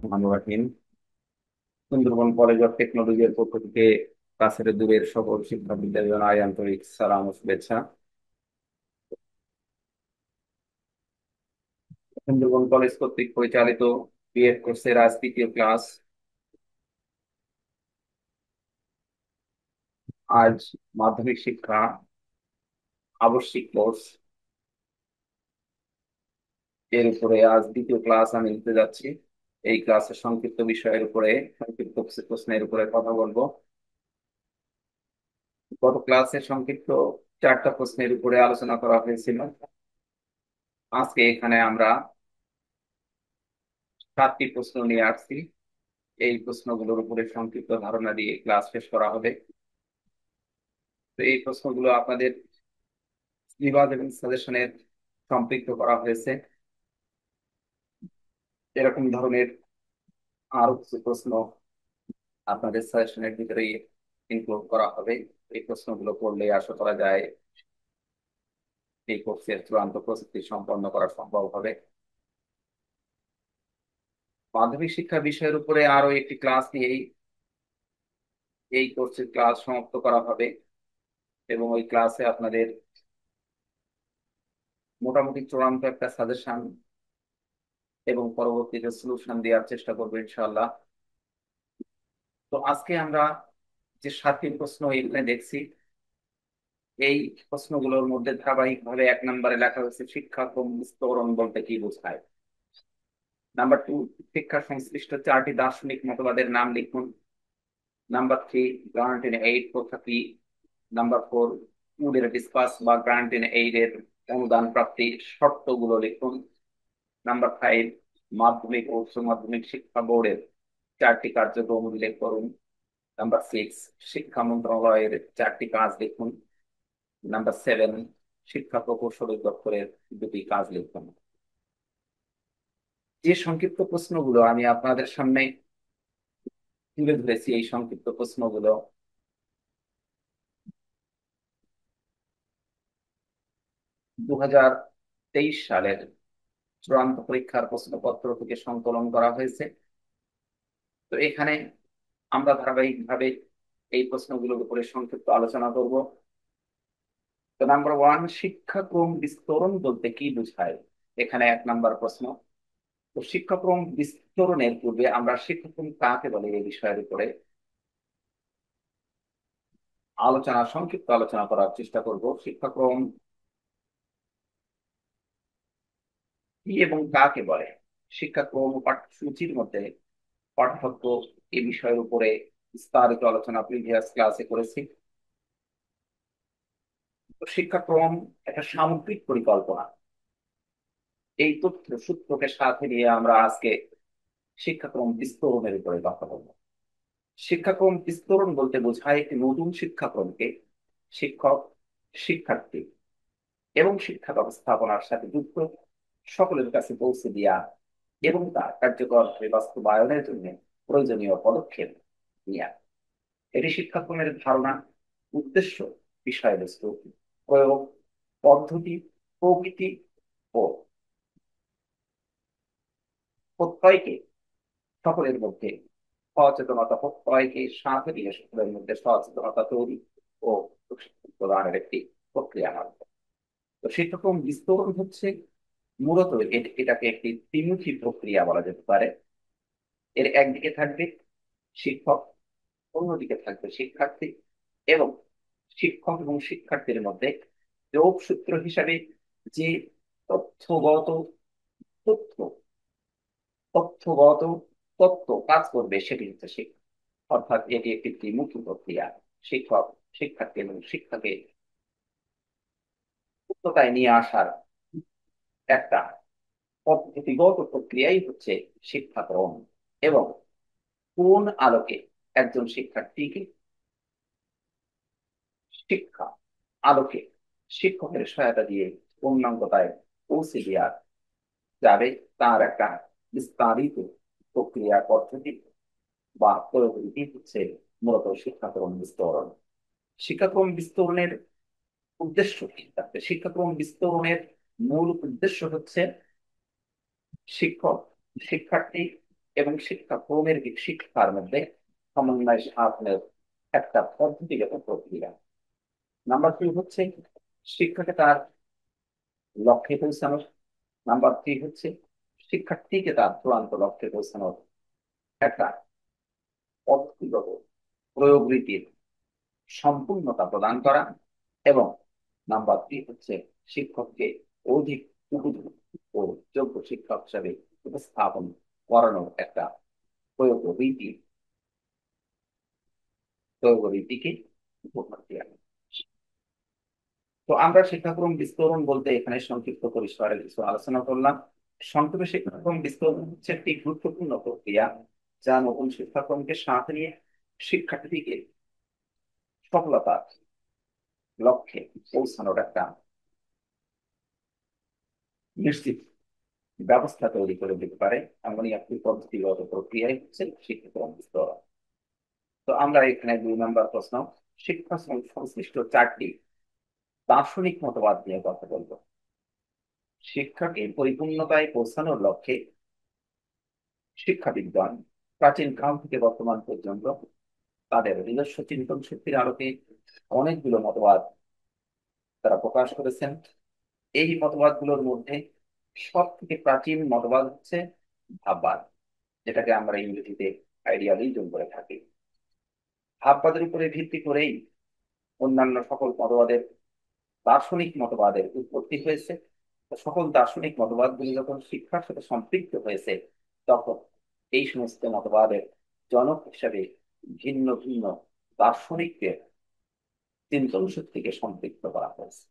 রহমানির রহিম। Sundarban college of টেকনোলজির পক্ষ থেকে কাছের দূরের সকল শিক্ষার্থীদের জানাই আন্তরিক সালাম ও শুভেচ্ছা। সুন্দরবন কলেজ কর্তৃক পরিচালিত বিএড কোর্সের আজ তৃতীয় ক্লাস। আজ মাধ্যমিক শিক্ষা আবশ্যিক কোর্স এর উপরে আজ দ্বিতীয় ক্লাস আমি নিতে যাচ্ছি। এই ক্লাসের সংক্ষিপ্ত বিষয়ের উপরে, সংক্ষিপ্ত প্রশ্নের উপরে কথা বলবো। গত ক্লাসে সংক্ষিপ্ত চারটা প্রশ্নের উপরে আলোচনা করা হয়েছিল। আজকে এখানে আমরা 7টি প্রশ্ন নিয়ে আসছি। এই প্রশ্নগুলোর উপরে সংক্ষিপ্ত ধারণা দিয়ে ক্লাস শেষ করা হবে। তো এই প্রশ্নগুলো আপনাদের সিলেবাস এবং সাজেশনের সম্পৃক্ত করা হয়েছে। এরকম ধরনের আরো কিছু প্রশ্ন আপনাদের সাজেশনের ভিতরেই ইনক্লুড করা হবে। এই প্রশ্নগুলো পড়লে আশা করা যায় এই কোর্সের চূড়ান্ত প্রস্তুতি সম্পন্ন করা সম্ভব হবে। মাধ্যমিক শিক্ষা বিষয়ের উপরে আরো একটি ক্লাস নিয়েই এই কোর্সের ক্লাস সমাপ্ত করা হবে এবং ওই ক্লাসে আপনাদের মোটামুটি চূড়ান্ত একটা সাজেশন এবং পরবর্তীতে সলিউশন দেওয়ার চেষ্টা করবো ইনশাআল্লাহ। তো আজকে আমরা যে 7টি প্রশ্ন এখানে দেখছি, এই প্রশ্নগুলোর মধ্যে ধারাবাহিকভাবে 1 নম্বরে লেখা হয়েছে শিক্ষাক্রম বিস্তরণ বলতে কি বোঝায়। নাম্বার 2, শিক্ষা সংশ্লিষ্ট 4টি দার্শনিক মতবাদের নাম লিখুন। নাম্বার 3, গ্রান্ট ইন এইড প্রথা কি। নাম্বার 4, উডের ডিসকাস বা গ্রান্ট ইন এইড এর অনুদান প্রাপ্তির শর্তগুলো লিখুন। নাম্বার 5, মাধ্যমিক ও উচ্চ মাধ্যমিক শিক্ষা বোর্ডের 4টি কার্যক্রম উল্লেখ করুন। নাম্বার 6, শিক্ষা মন্ত্রণালয়ের 4টি কাজ লিখুন। নাম্বার 7, শিক্ষা প্রকৌশল দপ্তরের 2টি কাজ লিখুন। যে সংক্ষিপ্ত প্রশ্নগুলো আমি আপনাদের সামনে তুলে ধরেছি, এই সংক্ষিপ্ত প্রশ্নগুলো 2023 সালের চূড়ান্ত পরীক্ষার প্রশ্নপত্র থেকে সংকলন করা হয়েছে। তো এখানে আমরা ধারাবাহিকভাবে এই প্রশ্নগুলোর উপরে সংক্ষিপ্ত আলোচনা করব। তো নাম্বার 1, শিক্ষাক্রম বিস্তরণ বলতে কি বোঝায়। এখানে 1 নম্বর প্রশ্ন। তো শিক্ষাক্রম বিস্তরণের পূর্বে আমরা শিক্ষাক্রম কাকে বলে এই বিষয়ের উপরে সংক্ষিপ্ত আলোচনা করার চেষ্টা করব। শিক্ষাক্রম কি এবং কাকে বলে। শিক্ষাক্রম ও পাঠ্যসূচির মধ্যে পার্থক্য, এই বিষয়ের উপরে বিস্তারিত আলোচনা প্রিভিয়াস ক্লাসে করেছি। তো শিক্ষাক্রম একটা সামগ্রিক পরিকল্পনা। এই তথ্য সূত্রকে সাথে নিয়ে আমরা আজকে শিক্ষাক্রম বিস্তরণের উপরে কথা বলবো। শিক্ষাক্রম বিস্তরণ বলতে বোঝায় একটি নতুন শিক্ষাক্রমকে শিক্ষক, শিক্ষার্থী এবং শিক্ষা ব্যবস্থাপনার সাথে যুক্ত সকলের কাছে পৌঁছে দেওয়া এবং তার কার্যকরভাবে বাস্তবায়নের জন্য প্রয়োজনীয় পদক্ষেপ নেওয়া। এটি শিক্ষাক্রমের ধারণা, উদ্দেশ্য, বিষয়বস্তু, প্রয়োগ, পদ্ধতি, প্রকৃতি ও প্রত্যয়কে সকলের মধ্যে প্রত্যয়কে সাথে নিয়ে সকলের মধ্যে সচেতনতা তৈরি ও প্রশিক্ষণ প্রদানের একটি প্রক্রিয়া মাত্র। তো শিক্ষাক্রম বিস্তরণ হচ্ছে মূলত এটাকে একটি ত্রিমুখী প্রক্রিয়া বলা যেতে পারে। এর একদিকে থাকবে শিক্ষক, অন্যদিকে থাকবে শিক্ষার্থী এবং শিক্ষক এবং শিক্ষার্থীর মধ্যে যোগসূত্র হিসাবে যে তথ্যগত তথ্য তথ্যগত তত্ত্ব কাজ করবে সেটি হচ্ছে শিক্ষা। অর্থাৎ এটি একটি ত্রিমুখী প্রক্রিয়া। শিক্ষক, শিক্ষার্থী এবং শিক্ষাকে উচ্চতায় নিয়ে আসার একটা পদ্ধতিগত প্রক্রিয়াই হচ্ছে শিক্ষাক্রম। এবং কোন আলোকে একজন শিক্ষার্থীকে শিক্ষা আলোকে শিক্ষকের সহায়তা দিয়ে পূর্ণাঙ্গতায় পৌঁছে দেওয়া যাবে, তার একটা বিস্তারিত প্রক্রিয়া পদ্ধতি বা প্রয়োগটি হচ্ছে মূলত শিক্ষাক্রম বিস্তরণ। শিক্ষাক্রম বিস্তরণের উদ্দেশ্য কি থাকবে। শিক্ষাক্রম বিস্তরণের মূল উদ্দেশ্য হচ্ছে শিক্ষক, শিক্ষার্থী এবং শিক্ষাক্রমের শিক্ষার মধ্যে সমন্বয় সাধনের একটা পদ্ধতিগত প্রক্রিয়া। নাম্বার 2 হচ্ছে শিক্ষাকে তার লক্ষ্যে পৌঁছানোর। নাম্বার 3 হচ্ছে শিক্ষার্থীকে তার চূড়ান্ত লক্ষ্যে পৌঁছানোর একটা পদ্ধতিগত প্রয়োগ রীতির সম্পূর্ণতা প্রদান করা। এবং নাম্বার 3 হচ্ছে শিক্ষককে অধিক উপযোগী ও যোগ্য শিক্ষক হিসাবে উপস্থাপন করানোর একটা প্রয়োগ রীতি প্রয়োগরীতিকে উপহার দেওয়া। তো আমরা শিক্ষাক্রম বিস্তরণ বলতে এখানে সংক্ষিপ্ত পরিসরে কিছু আলোচনা করলাম। সংক্ষেপে শিক্ষাক্রম বিস্তরণ হচ্ছে একটি গুরুত্বপূর্ণ প্রক্রিয়া যা নতুন শিক্ষাক্রমকে সাথে নিয়ে শিক্ষার্থীকে সফলতার লক্ষ্যে পৌঁছানোর একটা নিশ্চিত ব্যবস্থা তৈরি করে দিতে পারে। এমনই একটি পদ্ধতিগত প্রক্রিয়াই হচ্ছে শিক্ষাক্রম বিস্তরণ। তো আমরা এখানে 2 নম্বর প্রশ্ন, শিক্ষা সংশ্লিষ্ট 4টি দার্শনিক মতবাদ নিয়ে কথা বলবো। শিক্ষাকে পরিপূর্ণতায় পৌঁছানোর লক্ষ্যে শিক্ষাবিদগণ প্রাচীন কাল থেকে বর্তমান পর্যন্ত তাদের নিজস্ব চিন্তন শক্তির আলোকে অনেকগুলো মতবাদ তারা প্রকাশ করেছেন। এই মতবাদগুলোর মধ্যে সব থেকে প্রাচীন মতবাদ হচ্ছে ভাববাদ, যেটাকে আমরা ইংরেজিতে আইডিয়ালিজম করে থাকি। ভাববাদের উপরে ভিত্তি করেই অন্যান্য সকল মতবাদের দার্শনিক মতবাদের উৎপত্তি হয়েছে। তো সকল দার্শনিক মতবাদগুলি যখন শিক্ষার সাথে সম্পৃক্ত হয়েছে, তখন এই সমস্ত মতবাদের জনক হিসাবে ভিন্ন ভিন্ন দার্শনিকদের চিন্তন শক্তিকে সম্পৃক্ত করা হয়েছে।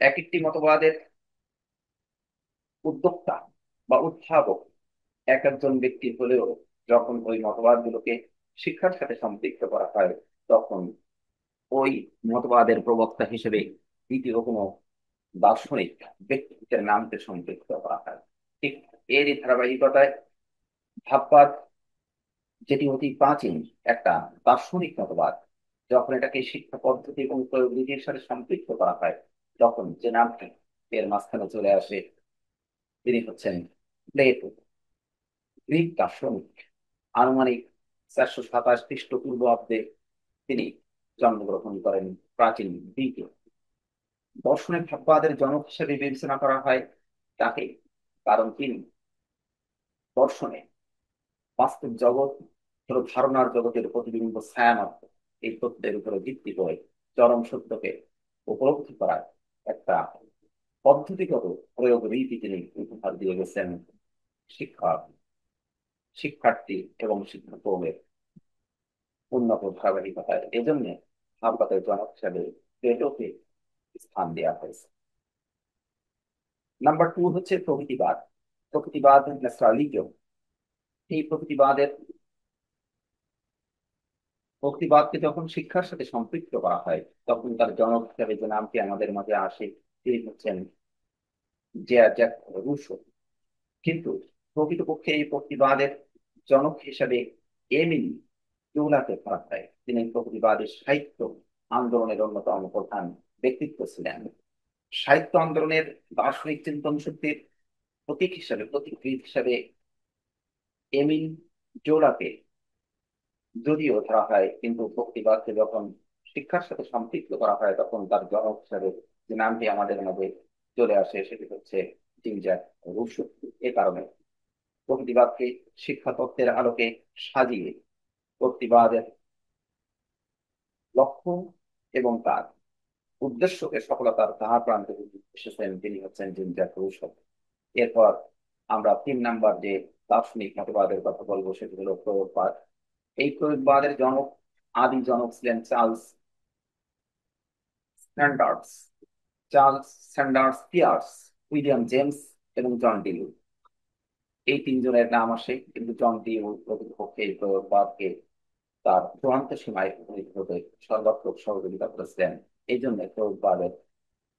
এক একটি মতবাদের উদ্যোক্তা বা উদ্ভাবক এক একজন ব্যক্তি হলেও যখন ওই মতবাদগুলোকে শিক্ষার সাথে সম্পৃক্ত করা হয়, তখন ওই মতবাদের প্রবক্তা হিসেবে দ্বিতীয় কোনো দার্শনিক ব্যক্তিত্বের নামকে সম্পৃক্ত করা হয়। ঠিক এরই ধারাবাহিকতায় ভাববাদ, যেটি অতি প্রাচীন একটা দার্শনিক মতবাদ, যখন এটাকে শিক্ষা পদ্ধতি এবং প্রয়োগ নীতির সাথে সম্পৃক্ত করা হয়, তখন যে নামটি এর মাঝখানে চলে আসে তিনি হচ্ছেন প্লেটো, গ্রিক দার্শনিক। আনুমানিক 427 খ্রিস্টপূর্বাব্দে তিনি জন্মগ্রহণ করেন প্রাচীন গ্রিকে। দর্শনের ভাববাদের জনক হিসেবে বিবেচনা করা হয় তাকে, কারণ তিনি দর্শনে বাস্তব জগৎ হলো ধারণার জগতের প্রতিবিম্ব ছায়া মাত্র। এই তত্ত্বের উপরে ভিত্তি করে চরম সত্যকে উপলব্ধি করার একটা পদ্ধতিগত প্রয়োগ রীতি তিনি উপহার দিয়ে গেছেন শিক্ষক, শিক্ষার্থী এবং শিক্ষাক্রমের উন্নত ধারাবাহিকতায়। এজন্য ভাববাদের জনক হিসাবে প্লেটোকে স্থান দেওয়া হয়েছে। নাম্বার 2 হচ্ছে প্রকৃতিবাদ। প্রকৃতিবাদ ন্যাচারালিজম। এই প্রকৃতিবাদকে যখন শিক্ষার সাথে সম্পৃক্ত করা হয়, তখন তার জনক হিসাবে যে নামটি আমাদের মাঝে আসে তিনি হচ্ছেন জ্যাক রুশো। কিন্তু প্রকৃতপক্ষে এই প্রকৃতিবাদের জনক হিসাবে এমিলি জোলাকে ধরা হয়। তিনি প্রকৃতিবাদের সাহিত্য আন্দোলনের অন্যতম প্রধান ব্যক্তিত্ব ছিলেন। সাহিত্য আন্দোলনের দার্শনিক চিন্তন শক্তির প্রতীক হিসাবে এমিল জোলাকে যদিও ধরা হয়, কিন্তু ভক্তিবাদকে যখন শিক্ষার সাথে সম্পৃক্ত করা হয়, তখন তার জনক হিসাবে যে নামটি আমাদের মাঝে চলে আসে সেটি হচ্ছে জিন জ্যাক রুসো। এ কারণে প্রকৃতিবাদকে শিক্ষা তত্ত্বের আলোকে সাজিয়ে প্রকৃতিবাদের লক্ষ্য এবং তার উদ্দেশ্যকে সফলতার তাহার প্রান্তে এসেছেন তিনি হচ্ছেন জিন জ্যাক রুসো। এরপর আমরা 3 নাম্বার যে দার্শনিক মতবাদের কথা বলবো সেটি হলো প্রয়োগবাদ। এই প্রয়োগবাদের আদি জনক ছিলেন Sanders Charles Sanders Peirce, William James এবং জন ডিউ। এই 3 জনের নাম আসে, কিন্তু জন ডিউ প্রকৃতপক্ষে এই প্রয়োগবাদকে তার চূড়ান্ত সীমায় উপনীত হতে সর্বাত্মক সহযোগিতা করেছিলেন। এই জন্য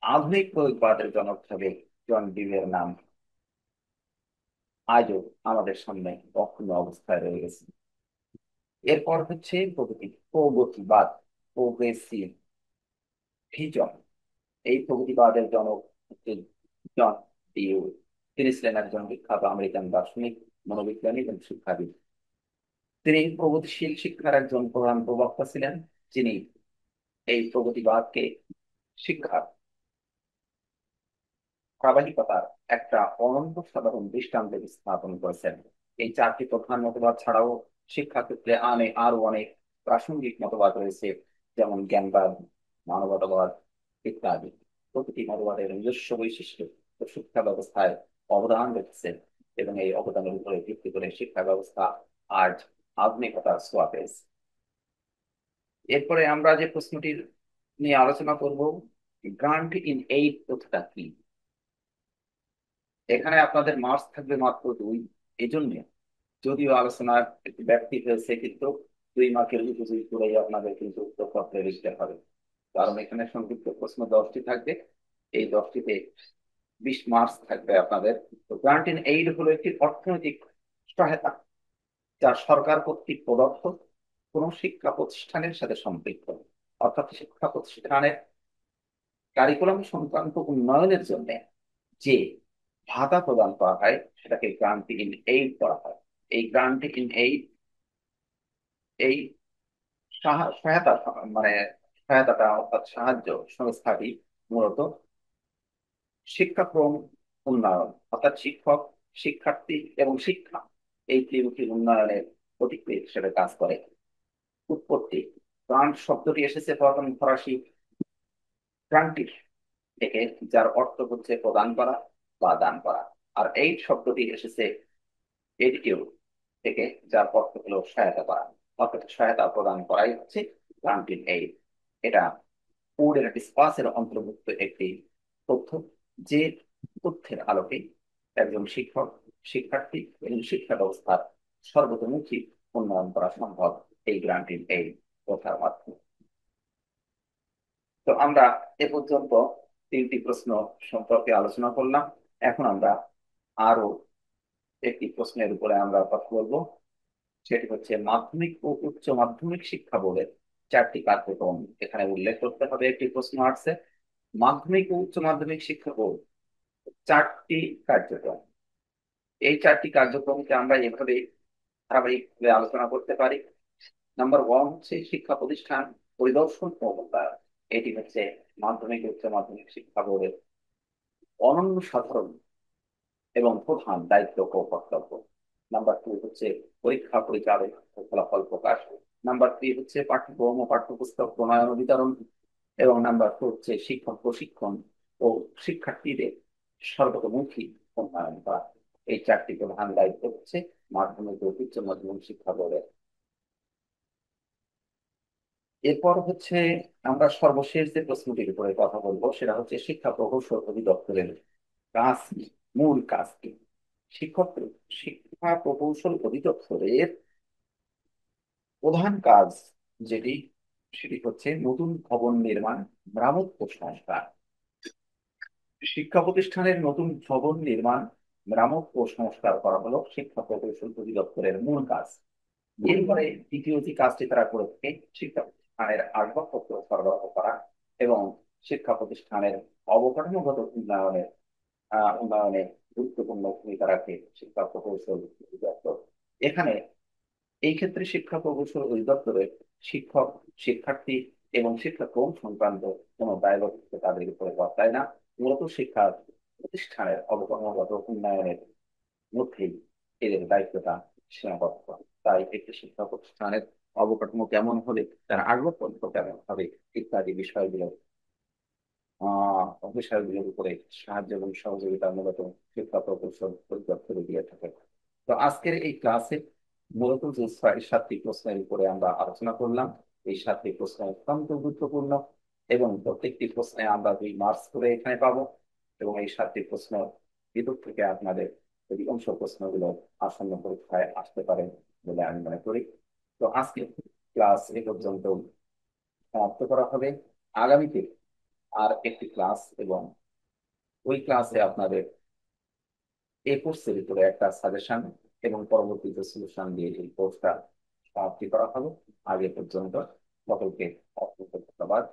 আধুনিক প্রয়োগবাদের জনক হিসেবে জন ডিউ এর নাম আজও আমাদের সামনে অক্ষুণ্ণ অবস্থায় রয়ে গেছে। এরপর হচ্ছে প্রগতিবাদ, প্রোগ্রেসিভ ভিজন। এই প্রগতিবাদের জনক হচ্ছে জন ডিউ। তিনি ছিলেন একজন বিখ্যাত আমেরিকান দার্শনিক, মনোবিজ্ঞানী এবং শিক্ষাবিদ। তিনি প্রগতিশীল শিক্ষার একজন প্রধান প্রবক্তা ছিলেন, যিনি এই প্রগতিবাদকে শিক্ষার ধারাবাহিকতার একটা অনন্য সাধারণ দৃষ্টান্ত স্থাপন করেছেন। এই চারটি প্রধান মতবাদ ছাড়াও শিক্ষা ক্ষেত্রে আরো অনেক প্রাসঙ্গিক মতবাদ রয়েছে, যেমন জ্ঞানবাদ, মানবতাবাদ ইত্যাদি। প্রতিটি মতবাদের নিজস্ব বৈশিষ্ট্য ও শিক্ষা ব্যবস্থায় অবদান রেখেছে, এবং এই অবদানের উপরে ভিত্তি করে শিক্ষা ব্যবস্থা আজ আধুনিকতার ছোঁয়া পেয়েছে। এরপরে আমরা যে প্রশ্নটি নিয়ে আলোচনা করব, গ্রান্ট ইন এইড কথাটা কি। এখানে আপনাদের মার্কস থাকবে মাত্র 2। এই জন্য যদিও আলোচনার একটি ব্যাপ্তি হয়েছে, কিন্তু 2 মার্কের উপযোগী করেই আপনাদের কিন্তু উত্তরপত্রে লিখতে হবে। কারণ এখানে সংক্ষিপ্ত প্রশ্ন 10টি থাকবে, এই 10টিতে 20 মার্কস থাকবে আপনাদের। তো গ্রান্ট ইন এইড হলো একটি অর্থনৈতিক সহায়তা যা সরকার কর্তৃক প্রদত্ত কোনো শিক্ষা প্রতিষ্ঠানের সাথে সম্পৃক্ত, অর্থাৎ শিক্ষা প্রতিষ্ঠানের কারিকুলাম সংক্রান্ত উন্নয়নের জন্য যে ভাতা প্রদান করা হয় সেটাকে গ্রান্ট ইন এইড করা হয়। এই গ্রান্ট ইন এইড, এই সহায়তা, মানে সহায়তাটা অর্থাৎ সাহায্য সংস্থাটি মূলত শিক্ষাক্রম উন্নয়ন, অর্থাৎ শিক্ষক, শিক্ষার্থী এবং শিক্ষা, এই তিনটি উন্নয়নের প্রতিক্রিয়া হিসেবে কাজ করে। উৎপত্তি, গ্রান্ট শব্দটি এসেছে প্রথম ফরাসি গ্রান্টির থেকে, যার অর্থ হচ্ছে প্রদান করা বা দান করা। আর এইড শব্দটি এসেছে এডিটিউড থেকে, যার অর্থ হলো সহায়তা করা, অর্থাৎ সহায়তা প্রদান করাই হচ্ছে গ্রান্ট ইন এইড। এটা ফুড এন্ড ডিসপাসের অন্তর্ভুক্ত একটি তথ্য, যে তথ্যের আলোকে একজন শিক্ষক, শিক্ষার্থী এবং শিক্ষা ব্যবস্থার সর্বতোমুখী উন্নয়ন করা সম্ভব এই গ্রান্ট ইন এইড প্রথার মাধ্যমে। তো আমরা এ পর্যন্ত 3টি প্রশ্ন সম্পর্কে আলোচনা করলাম। এখন আমরা আরো একটি প্রশ্নের উপরে আমরা কথা বলবো, সেটি হচ্ছে মাধ্যমিক ও উচ্চ মাধ্যমিক শিক্ষা বোর্ডের 4টি কার্যক্রম এখানে উল্লেখ করতে হবে। একটি প্রশ্ন আসছে, মাধ্যমিক ও উচ্চ মাধ্যমিক শিক্ষা বোর্ড 4টি কার্যক্রম, এই 4টি কার্যক্রমকে আমরা এভাবে ধারাবাহিকভাবে আলোচনা করতে পারি। নাম্বার 1 হচ্ছে শিক্ষা প্রতিষ্ঠান পরিদর্শন ও মূল্যায়ন। এটি হচ্ছে মাধ্যমিক ও উচ্চ মাধ্যমিক শিক্ষা বোর্ডের অনন্য সাধারণ এবং প্রধান দায়িত্ব ও কর্তব্য। নাম্বার 2 হচ্ছে পরীক্ষা পরিচালনা ও ফলাফল প্রকাশ। নাম্বার 3 হচ্ছে পাঠ্যক্রম ও পাঠ্যপুস্তক প্রণয়ন ও বিতরণ। এবং নাম্বার 4 হচ্ছে শিক্ষক প্রশিক্ষণ ও শিক্ষার্থীদের সর্বতোমুখী উন্নয়ন করা। এই 4টি প্রধান দায়িত্ব হচ্ছে মাধ্যমিক ও উচ্চ মাধ্যমিক শিক্ষা বোর্ডের। এরপর হচ্ছে আমরা সর্বশেষ যে প্রশ্নটির উপরে কথা বলবো, সেটা হচ্ছে শিক্ষা প্রকৌশল অধিদপ্তরের কাজ কি, মূল কাজ কি। শিক্ষক শিক্ষা প্রকৌশল অধিদপ্তরের প্রধান কাজ যেটি, সেটি হচ্ছে নতুন ভবন নির্মাণ, মেরামত ও সংস্কার। শিক্ষা প্রতিষ্ঠানের নতুন ভবন নির্মাণ, মেরামত ও সংস্কার করা হলো শিক্ষা প্রকৌশল অধিদপ্তরের মূল কাজ। এরপরে দ্বিতীয় যে কাজটি তারা করে থাকে, শিক্ষা প্রতিষ্ঠানের আসবাবপত্র সরবরাহ করা এবং শিক্ষা প্রতিষ্ঠানের অবকাঠামোগত উন্নয়নে গুরুত্বপূর্ণ ভূমিকা রাখে শিক্ষা প্রকৌশল অধিদপ্তর। এখানে এই ক্ষেত্রে শিক্ষা প্রকৌশল অধিদপ্তরের শিক্ষক, শিক্ষার্থী এবং শিক্ষাক্রম সংক্রান্ত কোনো দায়বদ্ধ তাদের উপরে বর্তায় না। মূলত শিক্ষা প্রতিষ্ঠানের অবকাঠামোগত উন্নয়নের মধ্যেই এদের দায়িত্বটা সীমাবদ্ধ। তাই একটি শিক্ষা প্রতিষ্ঠানের অবকাঠামো কেমন হবে, তার আসবাবপত্র কেমন হবে ইত্যাদি বিষয়গুলোর উপরে সাহায্য এবং সহযোগিতা মূলত শিক্ষা প্রকৌশল অধিদপ্তরে দিয়ে থাকে। তো আজকের এই ক্লাসে মূলত যে 7টি প্রশ্নের উপরে আমরা আলোচনা করলাম, এই 7টি প্রশ্ন অত্যন্ত গুরুত্বপূর্ণ এবং প্রত্যেকটি প্রশ্নে আমরা 2 মার্কস করে এখানে পাবো। এবং এই 7টি প্রশ্ন ভিতর থেকে আপনাদের অধিকাংশ প্রশ্নগুলো আসন্ন পরীক্ষায় আসতে পারে বলে আমি মনে করি। তো আজকে ক্লাস এ পর্যন্ত সমাপ্ত করা হবে। আগামীতে আর একটি ক্লাস, এবং ওই ক্লাসে আপনাদের এই কোর্সের উপরে একটা সাজেশন এবং পরবর্তীতে সলিউশন দিয়ে এই কোর্সটা সমাপ্তি করা হবে। আগে পর্যন্ত সকলকে অসংখ্য ধন্যবাদ।